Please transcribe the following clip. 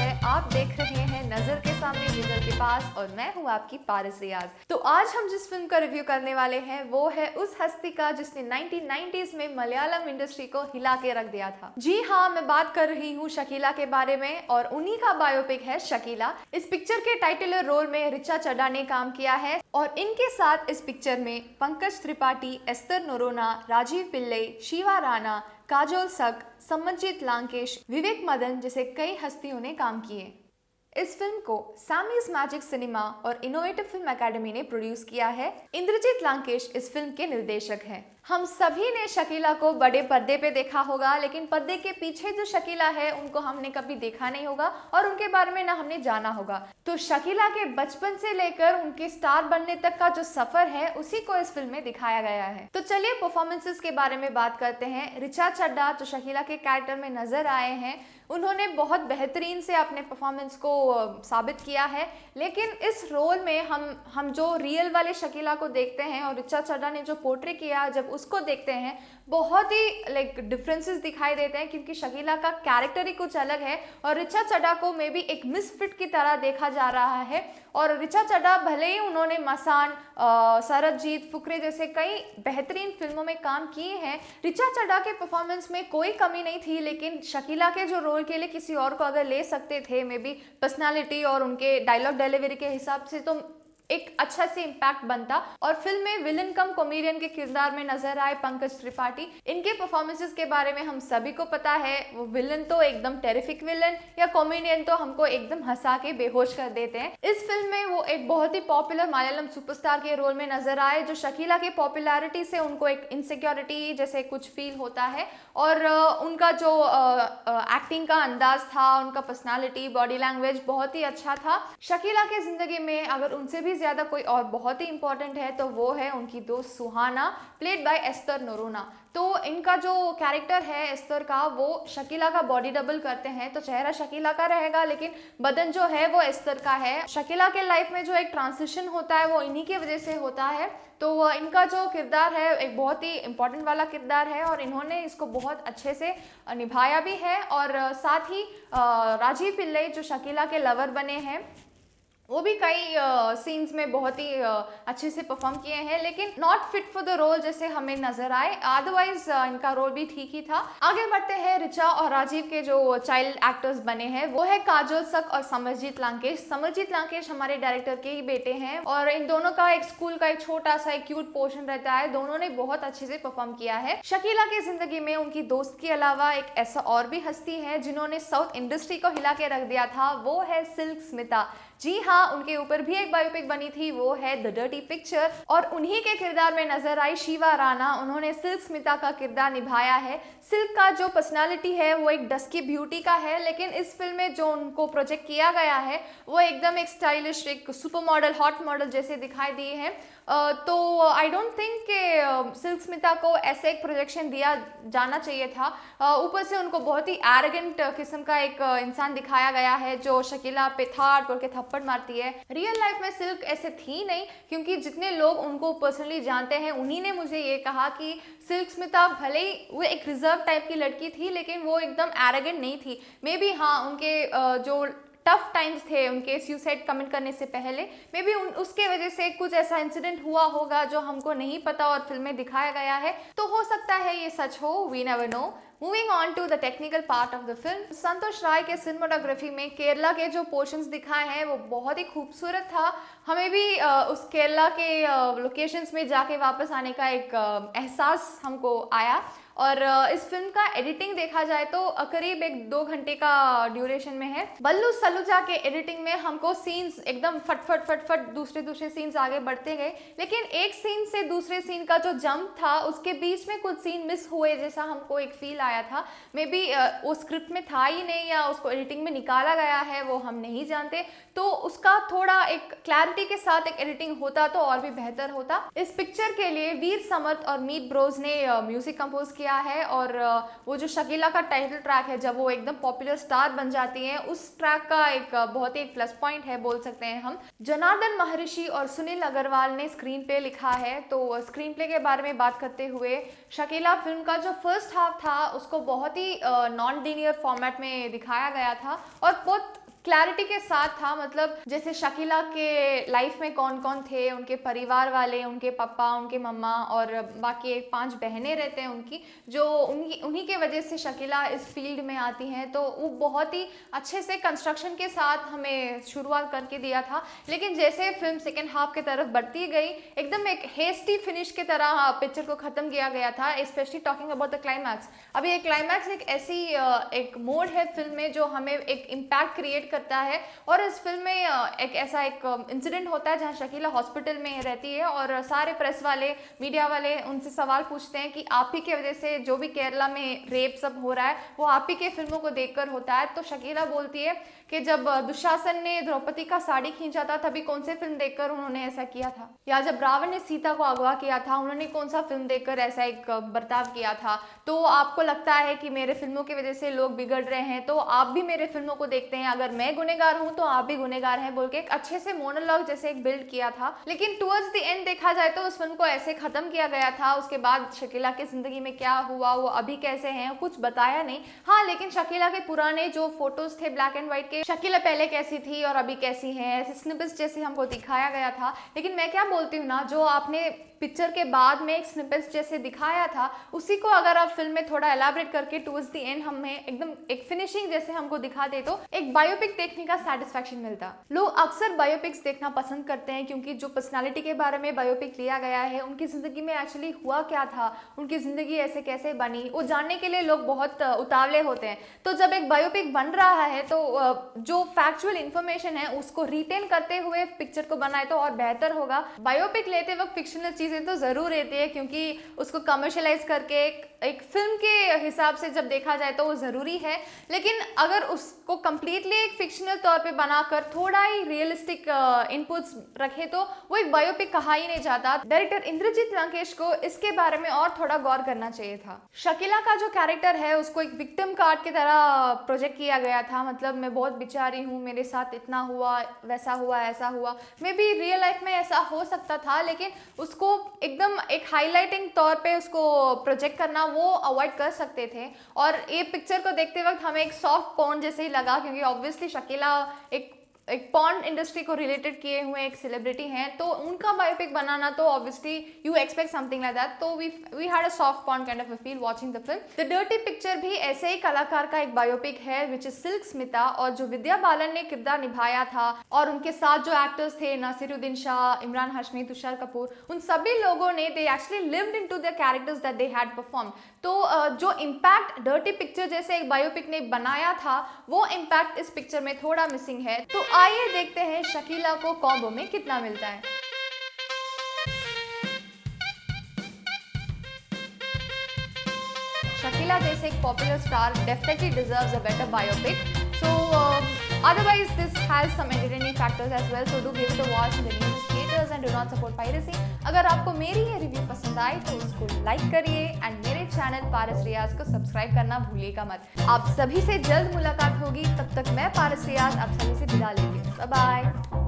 है। आप देख रहे हैं नजर के सामने नजर के पास और मैं हूं आपकी पारस रियाज। तो आज हम जिस फिल्म का रिव्यू करने वाले हैं वो है उस हस्ती का जिसने 1990s में मलयालम इंडस्ट्री को हिला के रख दिया था। जी हाँ, मैं बात कर रही हूँ शकीला के बारे में और उन्हीं का बायोपिक है शकीला। इस पिक्चर के टाइटलर रोल में ऋचा चड्ढा ने काम किया है और इनके साथ इस पिक्चर में पंकज त्रिपाठी, एस्तर नोरोना, राजीव पिल्ले, शिवा राणा, काजोल सक, समरजीत लांकेश, विवेक मदन जैसे कई हस्तियों ने काम किए। इस फिल्म को सैमीज मैजिक सिनेमा और इनोवेटिव फिल्म एकेडमी ने प्रोड्यूस किया है। इंद्रजीत लांकेश इस फिल्म के निर्देशक हैं। हम सभी ने शकीला को बड़े पर्दे पे देखा होगा, लेकिन पर्दे के पीछे जो शकीला है उनको हमने कभी देखा नहीं होगा और उनके बारे में ना हमने जाना होगा। तो शकीला के बचपन से लेकर उनके स्टार बनने तक का जो सफर है उसी को इस फिल्म में दिखाया गया है। तो चलिए परफॉर्मेंसेस के बारे में बात करते हैं। ऋचा चड्ढा जो शकीला के कैरेक्टर में नजर आए हैं, उन्होंने बहुत बेहतरीन से अपने परफॉर्मेंस को साबित किया है। लेकिन इस रोल में हम जो रियल वाले शकीला को देखते हैं और ऋचा चड्ढा ने जो पोर्ट्रे किया जब उसको देखते हैं, बहुत ही डिफरेंसेस दिखाई देते हैं, क्योंकि शकीला का कैरेक्टर ही कुछ अलग है और ऋचा चड्ढा को मे बी एक मिसफिट की तरह देखा जा रहा है। और ऋचा चड्ढा भले ही उन्होंने मसान, सरबजीत, फुकरे जैसे कई बेहतरीन फिल्मों में काम किए हैं, ऋचा चड्ढा के परफॉर्मेंस में कोई कमी नहीं थी। लेकिन शकीला के जो रोल के लिए किसी और को अगर ले सकते थे, मे बी पर्सनालिटी और उनके डायलॉग डिलीवरी के हिसाब से, तो एक अच्छा से इम्पैक्ट बनता। और फिल्म में विलन कम कॉमेडियन के किरदार में नजर आए पंकज त्रिपाठी। इनके परफॉर्मेंसेस के बारे में हम सभी को पता है, वो विलन तो एकदम टेरिफिक विलन या कॉमेडियन तो हमको एकदम हंसा के बेहोश कर देते हैं। इस फिल्म में वो एक बहुत ही पॉपुलर मलयालम सुपरस्टार के रोल में नजर आए, जो शकीला के पॉपुलैरिटी से उनको एक इनसिक्योरिटी जैसे कुछ फील होता है। और उनका जो एक्टिंग का अंदाज था, उनका पर्सनालिटी, बॉडी लैंग्वेज बहुत ही अच्छा था। शकीला के जिंदगी में अगर उनसे भी ज्यादा कोई और बहुत ही इंपॉर्टेंट है तो वो है उनकी दोस्त सुहाना, प्लेड बाय एस्तर नोरोना। तो इनका जो कैरेक्टर है एस्तर का, वो शकीला का बॉडी डबल करते हैं। तो चेहरा शकीला का रहेगा लेकिन बदन जो है वो एस्तर का है। शकीला के लाइफ में जो एक ट्रांसिशन होता है वो इन्हीं की वजह से होता है। तो इनका जो किरदार है एक बहुत ही इंपॉर्टेंट वाला किरदार है और इन्होंने इसको बहुत अच्छे से निभाया भी है। और साथ ही राजीव पिल्ले जो शकीला के लवर बने हैं, वो भी कई सीन्स में बहुत ही अच्छे से परफॉर्म किए हैं, लेकिन not fit for the role जैसे हमें नजर आए। अदरवाइज इनका रोल भी ठीक ही था। आगे बढ़ते हैं। ऋचा और राजीव के जो चाइल्ड एक्टर्स बने हैं वो है काजोल सक और समरजीत लांकेश। समरजीत लांकेश हमारे डायरेक्टर के ही बेटे हैं और इन दोनों का एक स्कूल का एक छोटा सा एक क्यूट पोर्शन रहता है। दोनों ने बहुत अच्छे से परफॉर्म किया है। शकीला की जिंदगी में उनकी दोस्त के अलावा एक ऐसा और भी हस्ती है जिन्होंने साउथ इंडस्ट्री को हिला के रख दिया था, वो है सिल्क स्मिता। जी हाँ, उनके ऊपर भी एक बायोपिक बनी थी, वो है द डर्टी पिक्चर और उन्हीं के किरदार में नजर आई शिवा राणा। उन्होंने सिल्क स्मिता का किरदार निभाया है। सिल्क का जो पर्सनालिटी है वो एक डस्की ब्यूटी का है, लेकिन इस फिल्म में जो उनको प्रोजेक्ट किया गया है वो एकदम एक स्टाइलिश, एक सुपर मॉडल, हॉट मॉडल जैसे दिखाई दिए हैं। तो आई डोंट थिंक कि सिल्क स्मिता को ऐसे एक प्रोजेक्शन दिया जाना चाहिए था। ऊपर से उनको बहुत ही एरोगेंट किस्म का एक इंसान दिखाया गया है जो शकीला पे थाड़ तोड़ के थप्पड़ मारती है। रियल लाइफ में सिल्क ऐसे थी नहीं, क्योंकि जितने लोग उनको पर्सनली जानते हैं उन्हीं ने मुझे ये कहा कि सिल्क स्मिता भले ही वो एक रिजर्व टाइप की लड़की थी लेकिन वो एकदम एरोगेंट नहीं थी। मे बी हाँ, उनके जो टफ टाइम्स थे उनके सुसाइड कमिट करने से पहले, मे बी उसके वजह से कुछ ऐसा इंसिडेंट हुआ होगा जो हमको नहीं पता और फिल्म में दिखाया गया है। तो हो सकता है ये सच हो, we never know. Moving on to the technical part of the film, Santosh Rai के सिनेमाटोग्राफी में केरला के जो पोर्शंस दिखाए हैं वो बहुत ही खूबसूरत था। हमें भी उस केरला के लोकेशंस में जाके वापस आने का एक एहसास हमको आया। और इस फिल्म का एडिटिंग देखा जाए तो करीब 1-2 घंटे का ड्यूरेशन में है। बल्लू सलूजा के एडिटिंग में हमको सीन्स एकदम फट फट दूसरे सीन्स आगे बढ़ते गए, लेकिन एक सीन से दूसरे सीन का जो जंप था उसके बीच में कुछ सीन मिस हुए जैसा हमको एक फील आया था। मे बी वो स्क्रिप्ट में था ही नहीं या उसको एडिटिंग में निकाला गया है, वो हम नहीं जानते। तो उसका थोड़ा एक क्लैरिटी के साथ एक एडिटिंग होता तो और भी बेहतर होता। इस पिक्चर के लिए वीर समर्थ और मीत ब्रोज ने म्यूजिक कंपोज किया है और वो जो शकीला का टाइटल ट्रैक है जब वो एकदम पॉपुलर स्टार बन जाती है, उस ट्रैक का एक बहुत ही प्लस पॉइंट है बोल सकते हैं हम। जनार्दन महर्षि और सुनील अग्रवाल ने स्क्रीन प्ले लिखा है। तो स्क्रीन प्ले के बारे में बात करते हुए, शकीला फिल्म का जो फर्स्ट हाफ था उसको बहुत ही नॉन लीनियर फॉर्मेट में दिखाया गया था और बहुत क्लैरिटी के साथ था। मतलब जैसे शकीला के लाइफ में कौन कौन थे, उनके परिवार वाले, उनके पापा, उनके मम्मा और बाकी 5 बहनें रहते हैं उनकी, जो उन्हीं के वजह से शकीला इस फील्ड में आती हैं। तो वो बहुत ही अच्छे से कंस्ट्रक्शन के साथ हमें शुरुआत करके दिया था। लेकिन जैसे फिल्म सेकेंड हाफ की तरफ बढ़ती गई, एकदम एक हेस्टी फिनिश की तरह पिक्चर को ख़त्म किया गया था, specially talking about the climax. अभी ये क्लाइमैक्स एक ऐसी एक मोड है फिल्म में जो हमें एक इम्पैक्ट क्रिएट करता है। और इस फिल्म में एक ऐसा एक इंसिडेंट होता है जहाँ शकीला हॉस्पिटल में रहती है और सारे प्रेस वाले, मीडिया वाले उनसे सवाल पूछते हैं कि आप ही की वजह से जो भी केरला में रेप सब हो रहा है वो आप ही के फिल्मों को देखकर होता है। तो शकीला बोलती है कि जब दुशासन ने द्रौपदी का साड़ी खींचा था तभी कौन से फिल्म देखकर उन्होंने ऐसा किया था, या जब रावण ने सीता को अगवा किया था उन्होंने कौन सा फिल्म देखकर ऐसा एक बर्ताव किया था। तो आपको लगता है कि मेरे फिल्मों की वजह से लोग बिगड़ रहे हैं तो आप भी मेरे फिल्मों को देखते हैं, अगर मैं गुनहगार हूं तो आप भी गुनहगार हैं, बोल के एक अच्छे से मोनोलॉग जैसे एक बिल्ड किया था। लेकिन टुवर्ड्स द एंड देखा जाए तो उस फिल्म को ऐसे खत्म किया गया था। उसके बाद शकीला की जिंदगी में क्या हुआ, वो अभी कैसे हैं, कुछ बताया नहीं। हाँ, लेकिन शकीला के पुराने जो फोटोज थे ब्लैक एंड व्हाइट के, शकीला पहले कैसी थी और अभी कैसी है, ऐसे स्निपेट्स जैसे हमको दिखाया गया था। लेकिन मैं क्या बोलती हूँ ना, जो आपने पिक्चर के बाद में एक स्निपेट्स जैसे दिखाया था उसी को अगर आप फिल्म में थोड़ा एलाबरेट करके टुवर्ड्स द एंड हमें एकदम एक फिनिशिंग जैसे हमको दिखा दे तो एक बायोपिक देखने का सेटिस्फैक्शन मिलता। लोग अक्सर बायोपिक्स देखना पसंद करते हैं क्योंकि जो पर्सनालिटी के बारे में बायोपिक लिया गया है, उनकी जिंदगी में एक्चुअली हुआ क्या था, उनकी जिंदगी ऐसे कैसे बनी, वो जानने के लिए लोग बहुत उतावले होते हैं। तो जब एक बायोपिक बन रहा है तो जो फैक्चुअल इंफॉर्मेशन है उसको रिटेन करते हुए पिक्चर को बनाए तो और बेहतर होगा। बायोपिक लेते वक्त फिक्शनल चीजें तो जरूर रहती है क्योंकि उसको कमर्शियलाइज करके एक फिल्म के हिसाब से जब देखा जाए तो वो ज़रूरी है। लेकिन अगर उसको कम्प्लीटली एक फिक्शनल तौर पे बनाकर थोड़ा ही रियलिस्टिक इनपुट्स रखे तो वो एक बायोपिक कहा ही नहीं जाता। डायरेक्टर इंद्रजीत लंकेश को इसके बारे में और थोड़ा गौर करना चाहिए था। शकीला का जो कैरेक्टर है उसको एक विक्टिम कार्ड की तरह प्रोजेक्ट किया गया था। मतलब मैं बहुत बेचारी हूँ, मेरे साथ इतना हुआ, वैसा हुआ, ऐसा हुआ। मे बी रियल लाइफ में ऐसा हो सकता था, लेकिन उसको एकदम एक हाईलाइटिंग तौर पे उसको प्रोजेक्ट करना वो अवॉइड कर सकते थे। और ये पिक्चर को देखते वक्त हमें एक सॉफ्ट पॉर्न जैसे ही लगा क्योंकि ऑब्वियसली शकीला एक पॉर्न इंडस्ट्री को रिलेटेड किए हुए एक सेलिब्रिटी हैं, तो उनका बायोपिक बनाना तो obviously you expect something like that. तो we had a soft porn kind of a feel watching the film. The dirty picture भी ऐसे ही कलाकार का एक बायोपिक है विच इज सिल्क स्मिता, और जो विद्या बालन ने किरदार निभाया था और उनके साथ जो एक्टर्स थे नासिरुद्दीन शाह, इमरान हाशमी, तुषार कपूर, उन सभी लोगों ने they actually lived into the characters that they had perform. तो जो इम्पैक्ट डर्टी पिक्चर जैसे एक बायोपिक ने बनाया था वो इम्पैक्ट इस पिक्चर में थोड़ा मिसिंग है। तो आइए देखते हैं शकीला को कॉम्बो में कितना मिलता है। शकीला जैसे एक popular star definitely deserves a better biopic. So otherwise this has some entertaining factors as well, so do give it a watch in the nearest theaters and do not support piracy। अगर आपको मेरी ये review पसंद आई तो उसको like करिए and मेरे channel पारस रियाज को सब्सक्राइब करना भूलिएगा मत। आप सभी से जल्द मुलाकात होगी, तब तक मैं पारस रियाज आप सभी से विदा लेती हूँ। Bye bye.